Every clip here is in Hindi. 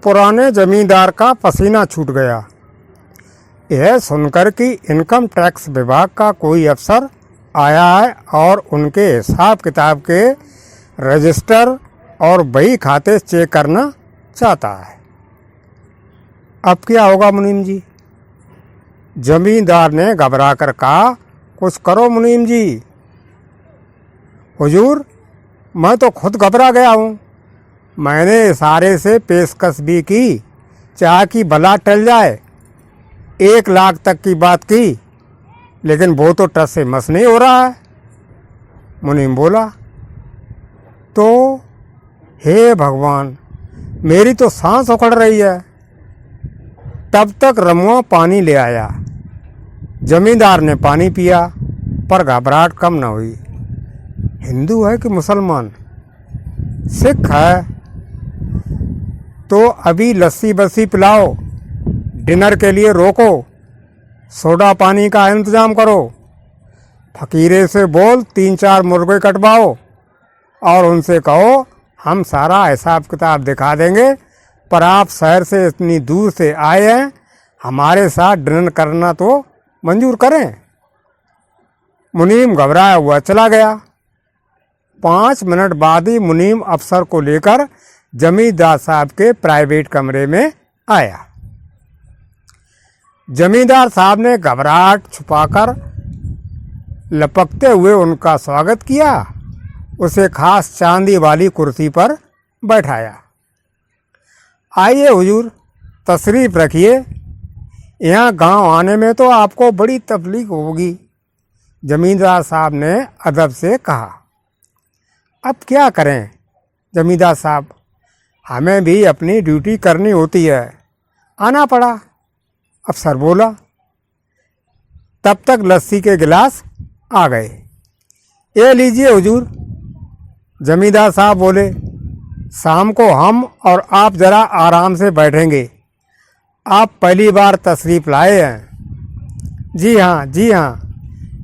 पुराने जमींदार का पसीना छूट गया। यह सुनकर कि इनकम टैक्स विभाग का कोई अफसर आया है और उनके हिसाब किताब के रजिस्टर और बही खाते चेक करना चाहता है। अब क्या होगा मुनीम जी? जमींदार ने घबरा कर कहा, कुछ करो मुनीम जी। हुजूर, मैं तो खुद घबरा गया हूँ। मैंने इशारे से पेशकश भी की, चाह कि भला टल जाए। 1 लाख तक की बात की, लेकिन वो तो टस से मस नहीं हो रहा है। मुनीम बोला, तो हे भगवान, मेरी तो सांस उखड़ रही है। तब तक रमुआ पानी ले आया। जमींदार ने पानी पिया, पर घबराहट कम न हुई। हिंदू है कि मुसलमान? सिख है? तो अभी लस्सी बस्सी पिलाओ, डिनर के लिए रोको, सोडा पानी का इंतजाम करो। फकीरे से बोल 3-4 मुर्गे कटवाओ और उनसे कहो हम सारा हिसाब किताब दिखा देंगे, पर आप शहर से इतनी दूर से आए हैं, हमारे साथ डिनर करना तो मंजूर करें। मुनीम घबराया हुआ चला गया। 5 मिनट बाद ही मुनीम अफसर को लेकर जमींदार साहब के प्राइवेट कमरे में आया। जमींदार साहब ने घबराहट छुपाकर लपकते हुए उनका स्वागत किया, उसे खास चांदी वाली कुर्सी पर बैठाया। आइए हुजूर, तशरीफ रखिए। यहाँ गांव आने में तो आपको बड़ी तकलीफ होगी, जमींदार साहब ने अदब से कहा। अब क्या करें जमींदार साहब, हमें भी अपनी ड्यूटी करनी होती है, आना पड़ा। अफसर बोला। तब तक लस्सी के गिलास आ गए। ये लीजिए हुजूर। जमींदार साहब बोले, शाम को हम और आप ज़रा आराम से बैठेंगे। आप पहली बार तशरीफ़ लाए हैं। जी हाँ, जी हाँ,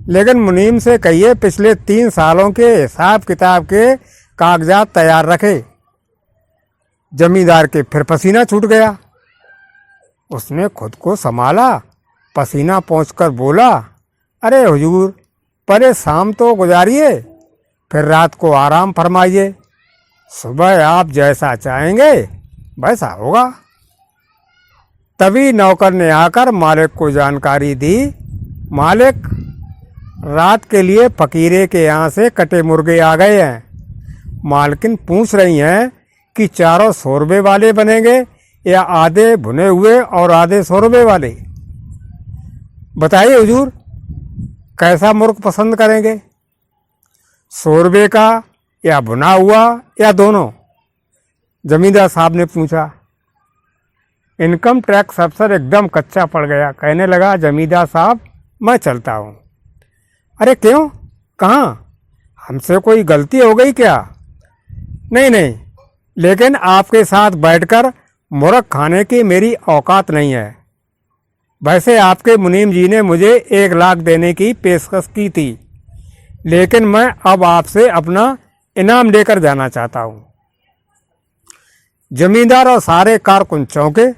लेकिन मुनीम से कहिए पिछले 3 सालों के हिसाब किताब के कागजात तैयार रखे। जमींदार के फिर पसीना छूट गया। उसने खुद को संभाला, पसीना पोंछकर बोला, अरे हुजूर, पहले शाम तो गुजारिए, फिर रात को आराम फरमाइए। सुबह आप जैसा चाहेंगे वैसा होगा। तभी नौकर ने आकर मालिक को जानकारी दी। मालिक, रात के लिए फकीरे के यहाँ से कटे मुर्गे आ गए हैं। मालकिन पूछ रही हैं कि चारों 100 रुपये वाले बनेंगे या आधे भुने हुए और आधे 100 रुपये वाले। बताइए हुजूर, कैसा मुर्ग पसंद करेंगे? 100 रुपये का या भुना हुआ या दोनों? जमींदार साहब ने पूछा। इनकम टैक्स अफसर एकदम कच्चा पड़ गया। कहने लगा, जमींदार साहब, मैं चलता हूँ। अरे क्यों? कहाँ? हमसे कोई गलती हो गई क्या? नहीं नहीं, लेकिन आपके साथ बैठकर मुर्ग खाने की मेरी औकात नहीं है। वैसे आपके मुनीम जी ने मुझे 1 लाख देने की पेशकश की थी, लेकिन मैं अब आपसे अपना इनाम लेकर जाना चाहता हूँ। जमींदार और सारे कारकुन चौंके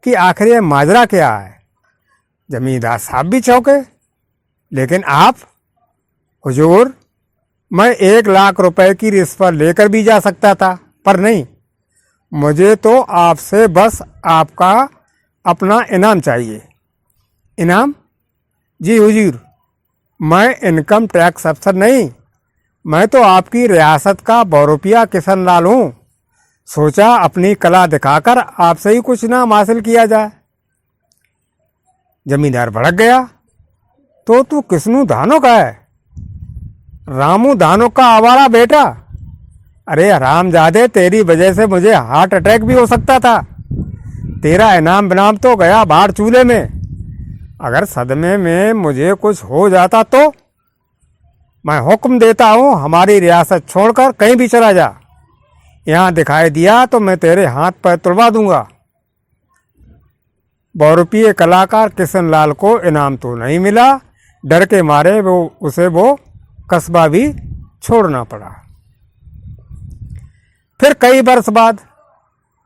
कि आखिर ये माजरा क्या है। जमींदार साहब भी चौंके। लेकिन आप? हुजूर, मैं 1 लाख रुपए की रिश्वत लेकर भी जा सकता था, पर नहीं, मुझे तो आपसे बस आपका अपना इनाम चाहिए। इनाम? जी हुजूर, मैं इनकम टैक्स अफसर नहीं, मैं तो आपकी रियासत का बहुरूपिया किशन लाल हूँ। सोचा अपनी कला दिखाकर आपसे ही कुछ नाम हासिल किया जाए। जमींदार भड़क गया। तो तू किस्नू धानो का है? रामू धानो का आवारा बेटा? अरे हरामजादे, तेरी वजह से मुझे हार्ट अटैक भी हो सकता था। तेरा इनाम बनाम तो गया बाहर चूल्हे में। अगर सदमे में मुझे कुछ हो जाता तो? मैं हुक्म देता हूँ, हमारी रियासत छोड़कर कहीं भी चला जा। यहाँ दिखाई दिया तो मैं तेरे हाथ पैर तुड़वा दूंगा। बहुरूपीय कलाकार किशन लाल को इनाम तो नहीं मिला। डर के मारे उसे वो कस्बा भी छोड़ना पड़ा। फिर कई वर्ष बाद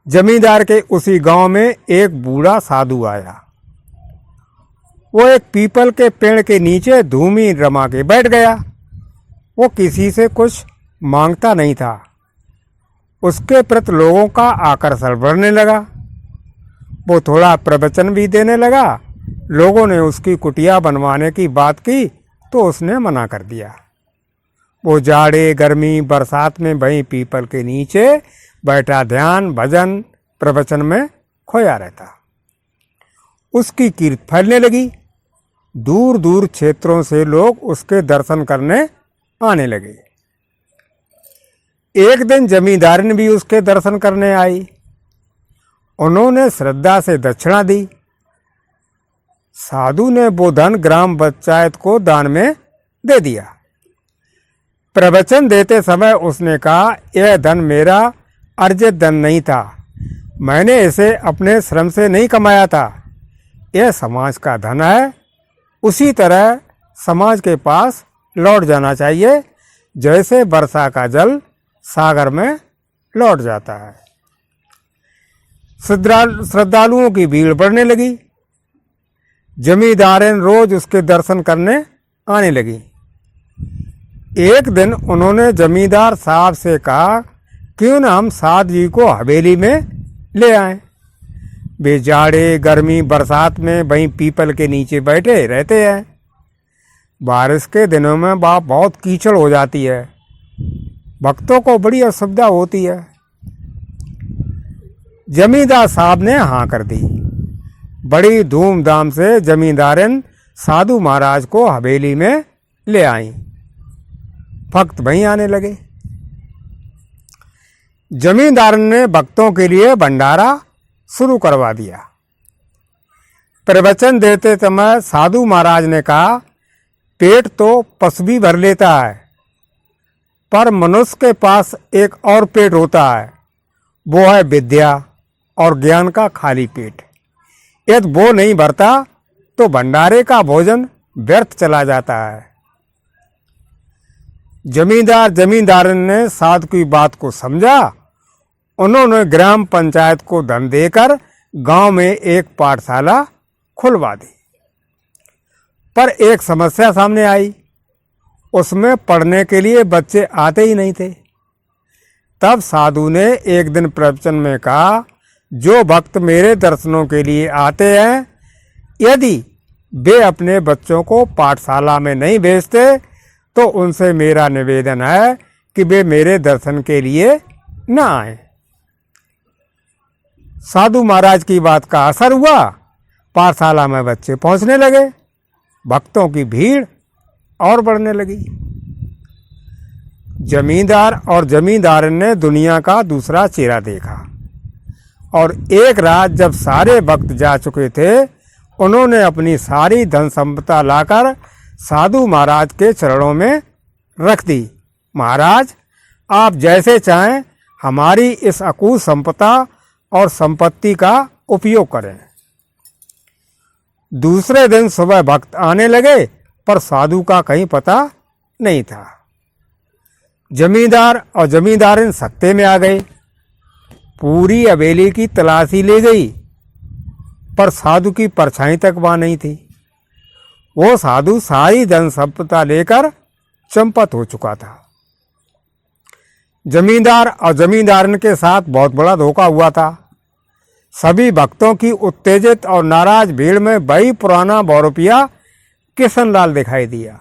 जमींदार के उसी गांव में एक बूढ़ा साधु आया। वो एक पीपल के पेड़ के नीचे धूमी रमा के बैठ गया। वो किसी से कुछ मांगता नहीं था। उसके प्रति लोगों का आकर्षण बढ़ने लगा। वो थोड़ा प्रवचन भी देने लगा। लोगों ने उसकी कुटिया बनवाने की बात की तो उसने मना कर दिया। वो जाड़े, गर्मी, बरसात में वहीं पीपल के नीचे बैठा ध्यान, भजन, प्रवचन में खोया रहता। उसकी कीर्ति फैलने लगी। दूर दूर क्षेत्रों से लोग उसके दर्शन करने आने लगे। एक दिन जमींदारिन भी उसके दर्शन करने आई। उन्होंने श्रद्धा से दक्षिणा दी। साधु ने वो धन ग्राम पंचायत को दान में दे दिया। प्रवचन देते समय उसने कहा, यह धन मेरा अर्जित धन नहीं था, मैंने इसे अपने श्रम से नहीं कमाया था, यह समाज का धन है। उसी तरह समाज के पास लौट जाना चाहिए जैसे वर्षा का जल सागर में लौट जाता है। श्रद्धालुओं की भीड़ बढ़ने लगी। जमींदारें रोज उसके दर्शन करने आने लगी। एक दिन उन्होंने जमींदार साहब से कहा, क्यों ना हम साधु जी को हवेली में ले आएं। वे जाड़े, गर्मी, बरसात में वहीं पीपल के नीचे बैठे रहते हैं। बारिश के दिनों में वहाँ बहुत कीचड़ हो जाती है, भक्तों को बड़ी असुविधा होती है। जमींदार साहब ने हाँ कर दी। बड़ी धूमधाम से जमींदारन साधु महाराज को हवेली में ले आई। भक्त वहीं आने लगे। जमींदार ने भक्तों के लिए भंडारा शुरू करवा दिया। प्रवचन देते समय साधु महाराज ने कहा, पेट तो पशु भी भर लेता है, पर मनुष्य के पास एक और पेट होता है, वो है विद्या और ज्ञान का खाली पेट। यदि वो नहीं भरता तो भंडारे का भोजन व्यर्थ चला जाता है। जमींदारन ने साधु की बात को समझा। उन्होंने ग्राम पंचायत को धन देकर गांव में एक पाठशाला खुलवा दी। पर एक समस्या सामने आई, उसमें पढ़ने के लिए बच्चे आते ही नहीं थे। तब साधु ने एक दिन प्रवचन में कहा, जो भक्त मेरे दर्शनों के लिए आते हैं, यदि वे अपने बच्चों को पाठशाला में नहीं भेजते तो उनसे मेरा निवेदन है कि वे मेरे दर्शन के लिए न आए। साधु महाराज की बात का असर हुआ। पाठशाला में बच्चे पहुंचने लगे। भक्तों की भीड़ और बढ़ने लगी। जमींदार और जमींदारन ने दुनिया का दूसरा चेहरा देखा। और एक रात जब सारे भक्त जा चुके थे, उन्होंने अपनी सारी धन संपदा लाकर साधु महाराज के चरणों में रख दी। महाराज, आप जैसे चाहें हमारी इस अकूत संपदा और संपत्ति का उपयोग करें। दूसरे दिन सुबह भक्त आने लगे, पर साधु का कहीं पता नहीं था। जमींदार और जमींदारिन सत्ते में आ गए। पूरी हवेली की तलाशी ले गई, पर साधु की परछाई तक वहां नहीं थी। वो साधु सारी धन संपदा लेकर चंपत हो चुका था। जमींदार और जमींदारिन के साथ बहुत बड़ा धोखा हुआ था। सभी भक्तों की उत्तेजित और नाराज भीड़ में वही पुराना बहुरूपिया किशनलाल दिखाई दिया।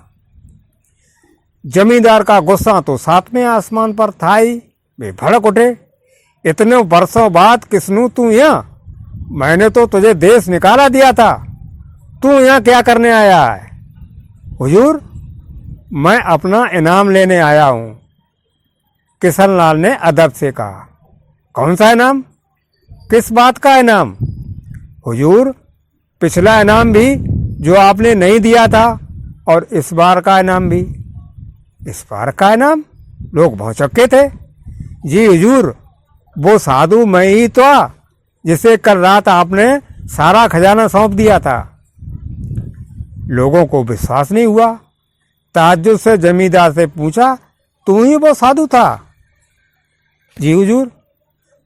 जमींदार का गुस्सा तो सातवें आसमान पर था ही। वे भड़क उठे, इतने वर्षों बाद किसनू तू यहाँ? मैंने तो तुझे देश निकाला दिया था, तू यहाँ क्या करने आया है? हुजूर, मैं अपना इनाम लेने आया हूँ, किशनलाल ने अदब से कहा। कौन सा इनाम? किस बात का इनाम? हुजूर, पिछला इनाम भी जो आपने नहीं दिया था, और इस बार का इनाम भी। इस बार का इनाम? लोग भौचक्के थे। जी हुजूर, वो साधु मैं ही तो, जिसे कल रात आपने सारा खजाना सौंप दिया था। लोगों को विश्वास नहीं हुआ। ताज्जुब से जमींदार से पूछा, तू ही वो साधु था? जी हुजूर,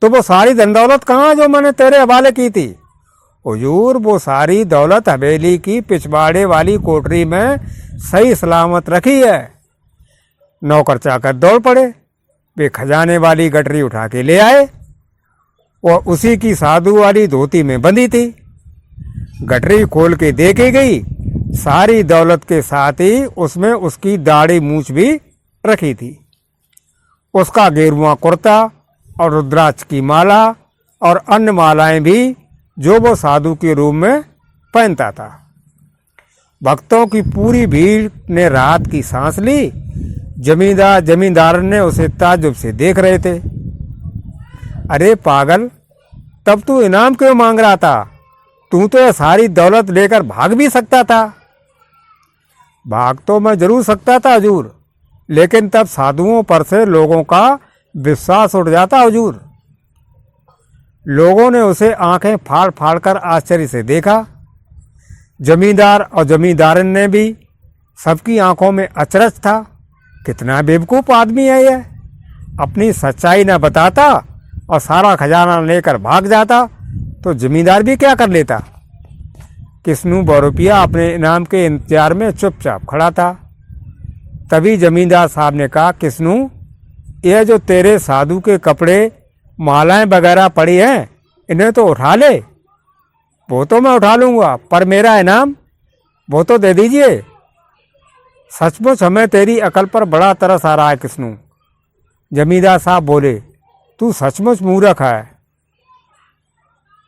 तो वो सारी धन दौलत कहाँ जो मैंने तेरे हवाले की थी? हुजूर, वो सारी दौलत हवेली की पिछवाड़े वाली कोठरी में सही सलामत रखी है। नौकर चाकर दौड़ पड़े, वे खजाने वाली गठरी उठा के ले आए और उसी की साधु वाली धोती में बंधी थी। गठरी खोल के देखी गई, सारी दौलत के साथ ही उसमें उसकी दाढ़ी मूछ भी रखी थी। उसका गेरुआ कुर्ता और रुद्राक्ष की माला और अन्य मालाएं भी जो वो साधु के रूप में पहनता था। भक्तों की पूरी भीड़ ने राहत की सांस ली। जमींदार ने उसे ताज्जुब से देख रहे थे। अरे पागल, तब तू इनाम क्यों मांग रहा था? तू तो यह सारी दौलत लेकर भाग भी सकता था। भाग तो मैं जरूर सकता था हुजूर, लेकिन तब साधुओं पर से लोगों का विश्वास उठ जाता हुजूर। लोगों ने उसे आंखें फाड़ फाड़ कर आश्चर्य से देखा। जमींदार और जमींदारन ने भी, सबकी आंखों में अचरज था। कितना बेवकूफ़ आदमी है यह, अपनी सच्चाई न बताता और सारा खजाना लेकर भाग जाता तो जमींदार भी क्या कर लेता। किस्नू बहुरूपिया अपने इनाम के इंतजार में चुपचाप खड़ा था। तभी जमींदार साहब ने कहा, किस्नू, यह जो तेरे साधु के कपड़े मालाएं वगैरह पड़ी हैं, इन्हें तो उठा ले। वो तो मैं उठा लूँगा, पर मेरा इनाम वो तो दे दीजिए। सचमुच हमें तेरी अकल पर बड़ा तरस आ रहा है किस्नू। जमींदार साहब बोले, तू सचमुच मूर्ख है।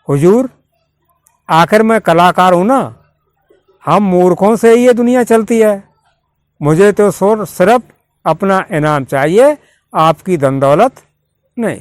हुजूर, आखिर मैं कलाकार हूँ ना, हम मूर्खों से ही ये दुनिया चलती है। मुझे तो सिर्फ अपना इनाम चाहिए, आपकी धन दौलत नहीं।